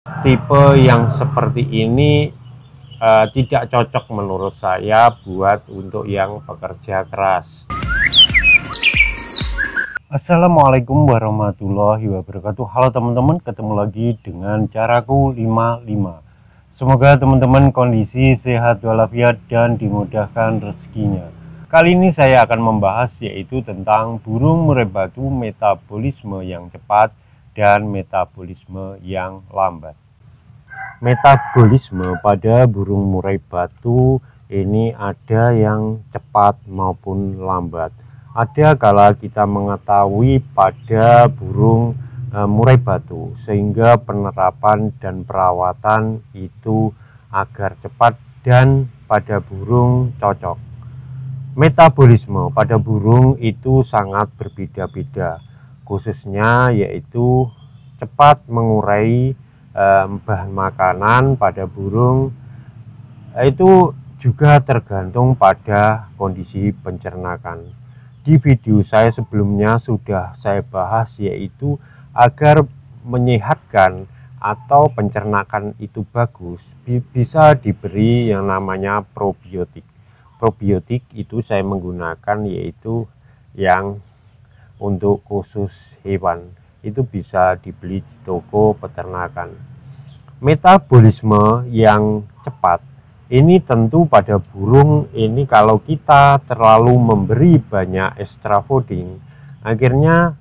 Tipe yang seperti ini tidak cocok menurut saya buat untuk yang pekerja keras. Assalamualaikum warahmatullahi wabarakatuh. Halo teman-teman, ketemu lagi dengan caraku 55. Semoga teman-teman kondisi sehat walafiat dan dimudahkan rezekinya. Kali ini saya akan membahas yaitu tentang burung murai batu, metabolisme yang cepat dan metabolisme yang lambat. Metabolisme pada burung murai batu ini ada yang cepat maupun lambat. Ada kala kita mengetahui pada burung murai batu sehingga penerapan dan perawatan itu agar cepat dan pada burung cocok. Metabolisme pada burung itu sangat berbeda-beda, khususnya yaitu cepat mengurai bahan makanan pada burung. Itu juga tergantung pada kondisi pencernakan. Di video saya sebelumnya sudah saya bahas yaitu agar menyehatkan atau pencernakan itu bagus bisa diberi yang namanya probiotik. Probiotik itu saya menggunakan yaitu yang untuk khusus hewan, itu bisa dibeli di toko peternakan. Metabolisme yang cepat ini tentu pada burung ini kalau kita terlalu memberi banyak extra fooding, akhirnya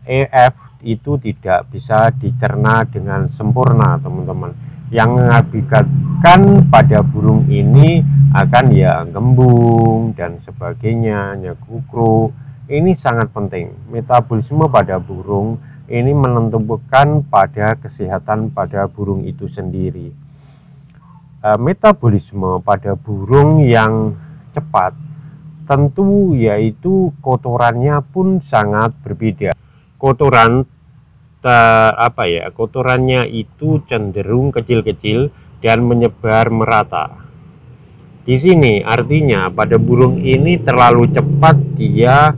EF itu tidak bisa dicerna dengan sempurna teman-teman, yang mengakibatkan pada burung ini akan ya gembung dan sebagainya, nyekukru. Ini sangat penting. Metabolisme pada burung ini menentukan pada kesehatan pada burung itu sendiri. Metabolisme pada burung yang cepat tentu yaitu kotorannya pun sangat berbeda. Kotorannya itu cenderung kecil-kecil dan menyebar merata. Di sini artinya pada burung ini terlalu cepat dia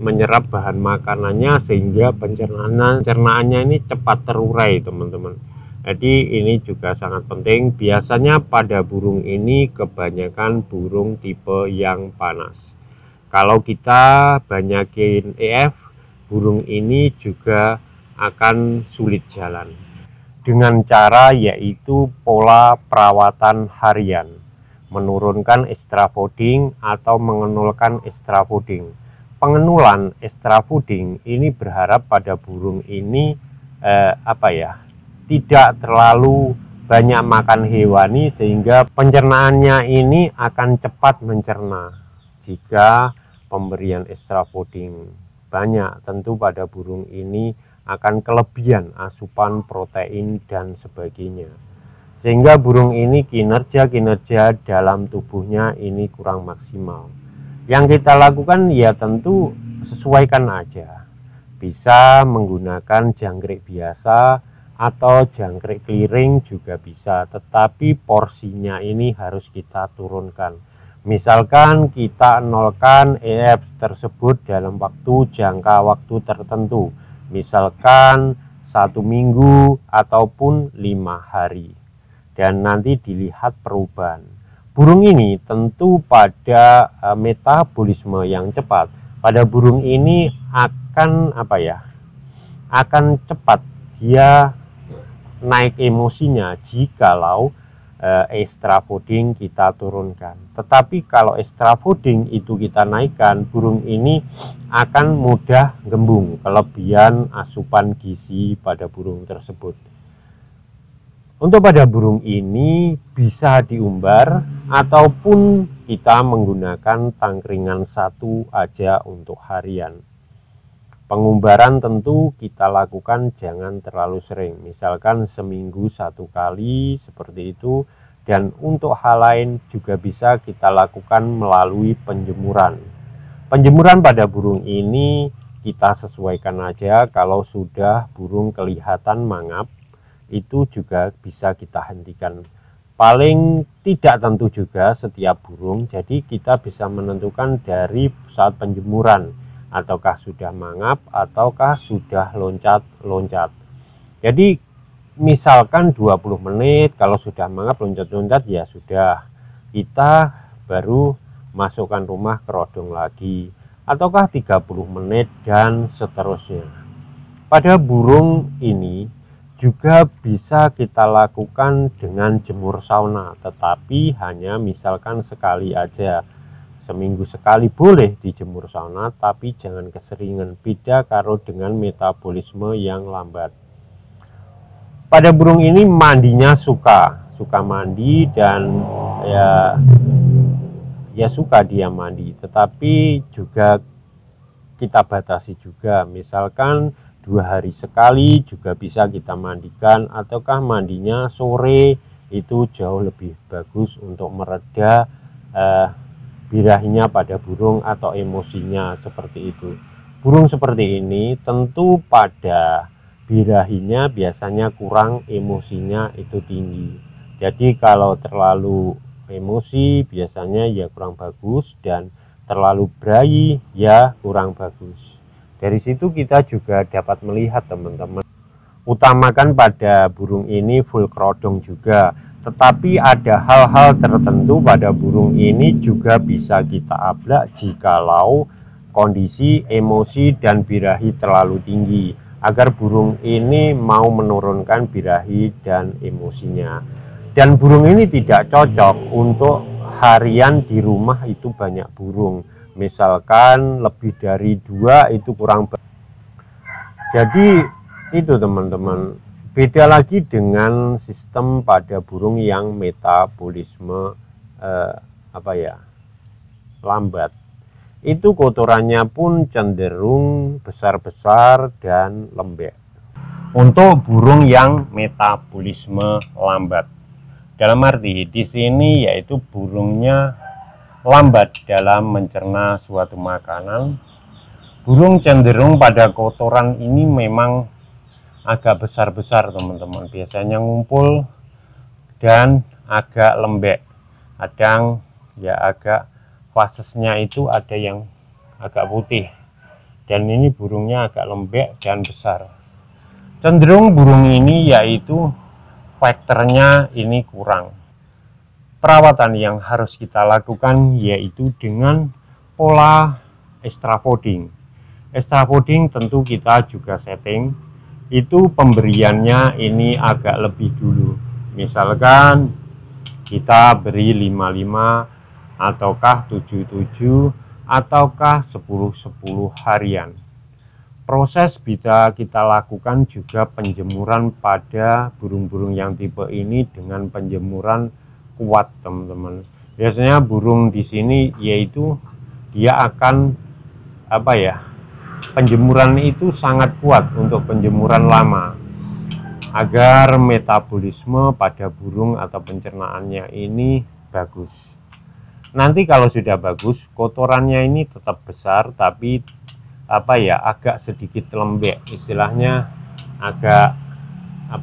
menyerap bahan makanannya sehingga pencernaannya ini cepat terurai teman-teman. Jadi ini juga sangat penting. Biasanya pada burung ini kebanyakan burung tipe yang panas. Kalau kita banyakin EF, burung ini juga akan sulit jalan. Dengan cara yaitu pola perawatan harian, menurunkan extra fooding atau mengenulkan extra fooding. Pengenulan extra fooding ini berharap pada burung ini tidak terlalu banyak makan hewani sehingga pencernaannya ini akan cepat mencerna. Jika pemberian extra fooding banyak, tentu pada burung ini akan kelebihan asupan protein dan sebagainya, sehingga burung ini kinerja dalam tubuhnya ini kurang maksimal. Yang kita lakukan ya tentu sesuaikan aja, bisa menggunakan jangkrik biasa atau jangkrik keliring juga bisa, tetapi porsinya ini harus kita turunkan. Misalkan kita nolkan EF tersebut dalam jangka waktu tertentu, misalkan 1 minggu ataupun 5 hari, dan nanti dilihat perubahan. Burung ini tentu pada metabolisme yang cepat, pada burung ini akan cepat dia naik emosinya jikalau extra fooding kita turunkan. Tetapi kalau extra fooding itu kita naikkan, burung ini akan mudah gembung, kelebihan asupan gizi pada burung tersebut. Untuk pada burung ini bisa diumbar ataupun kita menggunakan tangkringan satu aja untuk harian. Pengumbaran tentu kita lakukan jangan terlalu sering, misalkan seminggu 1 kali seperti itu. Dan untuk hal lain juga bisa kita lakukan melalui penjemuran. Penjemuran pada burung ini kita sesuaikan aja. Kalau sudah burung kelihatan mangap, itu juga bisa kita hentikan. Paling tidak tentu juga setiap burung, jadi kita bisa menentukan dari saat penjemuran, ataukah sudah mangap ataukah sudah loncat-loncat. Jadi misalkan 20 menit, kalau sudah mengap loncat-loncat ya sudah, kita baru masukkan rumah kerodong lagi, ataukah 30 menit dan seterusnya. Pada burung ini juga bisa kita lakukan dengan jemur sauna, tetapi hanya misalkan sekali aja. Seminggu sekali boleh dijemur sauna, tapi jangan keseringan, beda karo dengan metabolisme yang lambat. Pada burung ini mandinya suka mandi dan ya suka dia mandi, tetapi juga kita batasi juga, misalkan 2 hari sekali juga bisa kita mandikan, ataukah mandinya sore, itu jauh lebih bagus untuk mereda birahinya pada burung atau emosinya seperti itu. Burung seperti ini tentu pada birahinya biasanya kurang, emosinya itu tinggi. Jadi kalau terlalu emosi biasanya ya kurang bagus, dan terlalu berahi ya kurang bagus. Dari situ kita juga dapat melihat teman-teman, utamakan pada burung ini full kerodong juga, tetapi ada hal-hal tertentu pada burung ini juga bisa kita ablak jikalau kondisi emosi dan birahi terlalu tinggi, agar burung ini mau menurunkan birahi dan emosinya. Dan burung ini tidak cocok untuk harian di rumah itu banyak burung, misalkan lebih dari 2 itu kurang. Jadi itu teman-teman, beda lagi dengan sistem pada burung yang metabolisme lambat. Itu kotorannya pun cenderung besar-besar dan lembek. Untuk burung yang metabolisme lambat, dalam arti di sini yaitu burungnya lambat dalam mencerna suatu makanan. Burung cenderung pada kotoran ini memang agak besar-besar teman-teman, biasanya ngumpul dan agak lembek, kadang ya agak fasesnya itu ada yang agak putih, dan ini burungnya agak lembek dan besar. Cenderung burung ini yaitu faktornya ini kurang. Perawatan yang harus kita lakukan yaitu dengan pola extra fooding. Extra fooding tentu kita juga setting, itu pemberiannya ini agak lebih dulu. Misalkan kita beri 55 ataukah 77 ataukah 10-10 harian. Proses bisa kita lakukan juga penjemuran pada burung-burung yang tipe ini dengan penjemuran kuat teman-teman. Biasanya burung di sini yaitu dia akan penjemuran itu sangat kuat untuk penjemuran lama, agar metabolisme pada burung atau pencernaannya ini bagus. Nanti kalau sudah bagus, kotorannya ini tetap besar, tapi agak sedikit lembek, istilahnya agak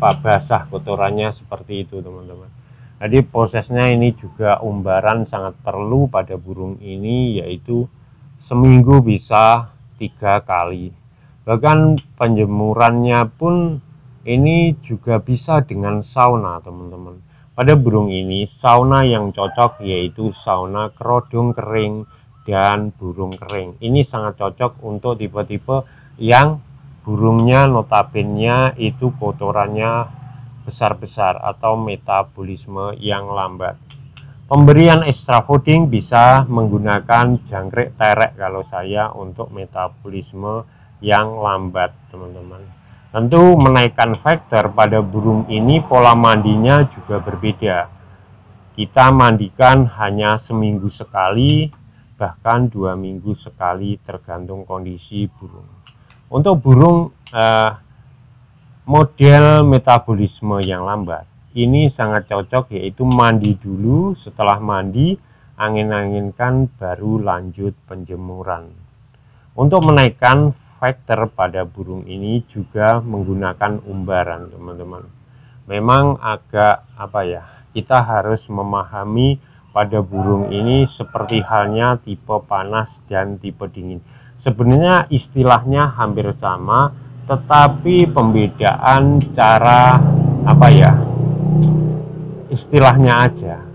basah kotorannya seperti itu teman-teman. Jadi prosesnya ini juga umbaran sangat perlu pada burung ini, yaitu seminggu bisa 3 kali. Bahkan penjemurannya pun ini juga bisa dengan sauna teman-teman. Pada burung ini sauna yang cocok yaitu sauna kerodong kering dan burung kering. Ini sangat cocok untuk tipe-tipe yang burungnya notabene itu kotorannya besar-besar atau metabolisme yang lambat. Pemberian extra fooding bisa menggunakan jangkrik terek kalau saya untuk metabolisme yang lambat teman-teman. Tentu menaikkan faktor pada burung ini pola mandinya juga berbeda. Kita mandikan hanya seminggu sekali, bahkan 2 minggu sekali tergantung kondisi burung. Untuk burung model metabolisme yang lambat ini sangat cocok yaitu mandi dulu, setelah mandi angin-anginkan baru lanjut penjemuran. Untuk menaikkan faktor pada burung ini juga menggunakan umbaran teman-teman. Memang agak kita harus memahami pada burung ini seperti halnya tipe panas dan tipe dingin. Sebenarnya istilahnya hampir sama, tetapi pembedaan cara apa ya, istilahnya aja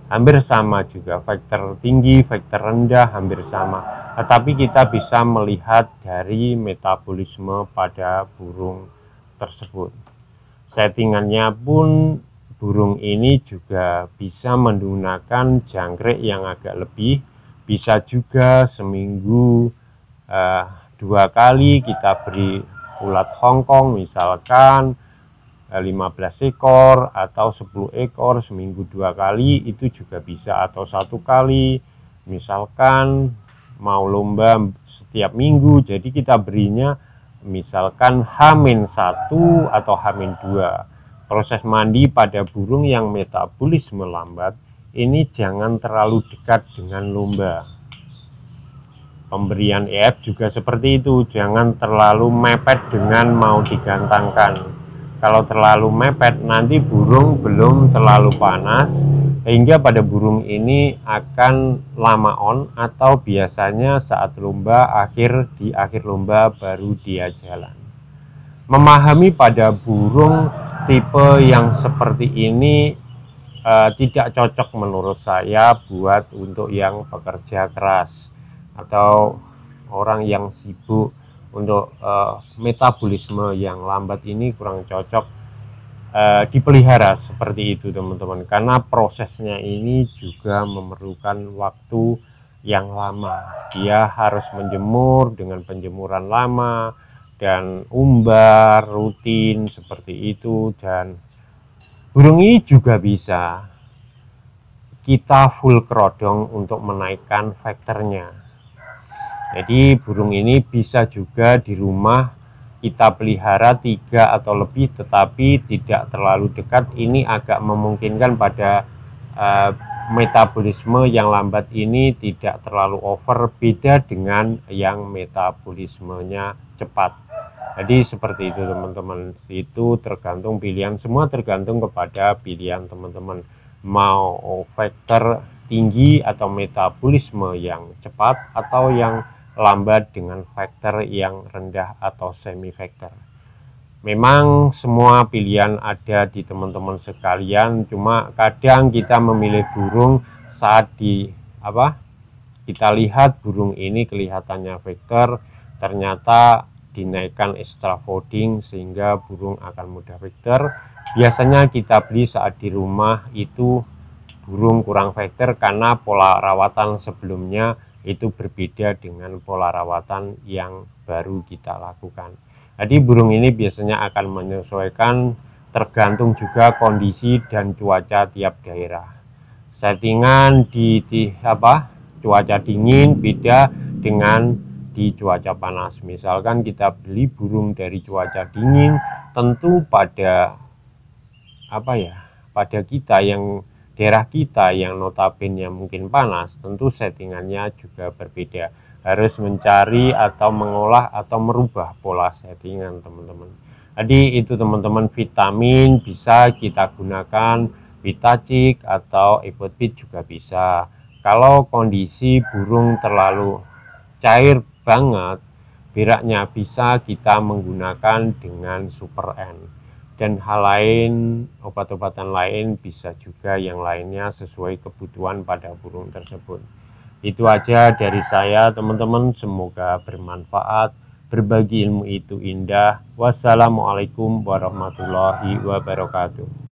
hampir sama juga, vektor tinggi, vektor rendah hampir sama, tetapi kita bisa melihat dari metabolisme pada burung tersebut. Settingannya pun burung ini juga bisa menggunakan jangkrik yang agak lebih, bisa juga seminggu 2 kali kita beri ulat Hongkong misalkan 15 ekor atau 10 ekor seminggu 2 kali itu juga bisa, atau 1 kali misalkan mau lomba setiap minggu, jadi kita berinya misalkan H-1 atau H-2. Proses mandi pada burung yang metabolisme lambat ini jangan terlalu dekat dengan lomba. Pemberian EF juga seperti itu, jangan terlalu mepet dengan mau digantangkan. Kalau terlalu mepet nanti burung belum terlalu panas, sehingga pada burung ini akan lama on, atau biasanya saat lomba di akhir lomba baru dia jalan. Memahami pada burung tipe yang seperti ini tidak cocok menurut saya buat untuk yang pekerja keras atau orang yang sibuk. Untuk metabolisme yang lambat ini kurang cocok dipelihara seperti itu teman-teman, karena prosesnya ini juga memerlukan waktu yang lama. Dia harus menjemur dengan penjemuran lama dan umbar rutin seperti itu, dan burung ini juga bisa kita full kerodong untuk menaikkan vektornya. Jadi burung ini bisa juga di rumah kita pelihara 3 atau lebih, tetapi tidak terlalu dekat. Ini agak memungkinkan pada metabolisme yang lambat ini tidak terlalu over, beda dengan yang metabolismenya cepat. Jadi seperti itu teman-teman, itu tergantung pilihan, semua tergantung kepada pilihan teman-teman, mau vektor tinggi atau metabolisme yang cepat, atau yang lambat dengan vektor yang rendah atau semi vektor. Memang semua pilihan ada di teman-teman sekalian, cuma kadang kita memilih burung saat kita lihat burung ini kelihatannya vektor, ternyata dinaikkan extra fooding sehingga burung akan mudah vektor. Biasanya kita beli saat di rumah itu burung kurang vektor karena pola rawatan sebelumnya itu berbeda dengan pola rawatan yang baru kita lakukan. Jadi burung ini biasanya akan menyesuaikan, tergantung juga kondisi dan cuaca tiap daerah. Settingan di cuaca dingin beda dengan di cuaca panas. Misalkan kita beli burung dari cuaca dingin, tentu pada kita yang daerah kita yang notabene mungkin panas, tentu settingannya juga berbeda. Harus mencari atau mengolah atau merubah pola settingan teman-teman. Jadi itu teman-teman, vitamin bisa kita gunakan, Vitacik atau Evotfit juga bisa. Kalau kondisi burung terlalu cair banget beraknya, bisa kita menggunakan dengan Super N. Dan hal lain, obat-obatan lain bisa juga yang lainnya sesuai kebutuhan pada burung tersebut. Itu aja dari saya teman-teman, semoga bermanfaat. Berbagi ilmu itu indah. Wassalamualaikum warahmatullahi wabarakatuh.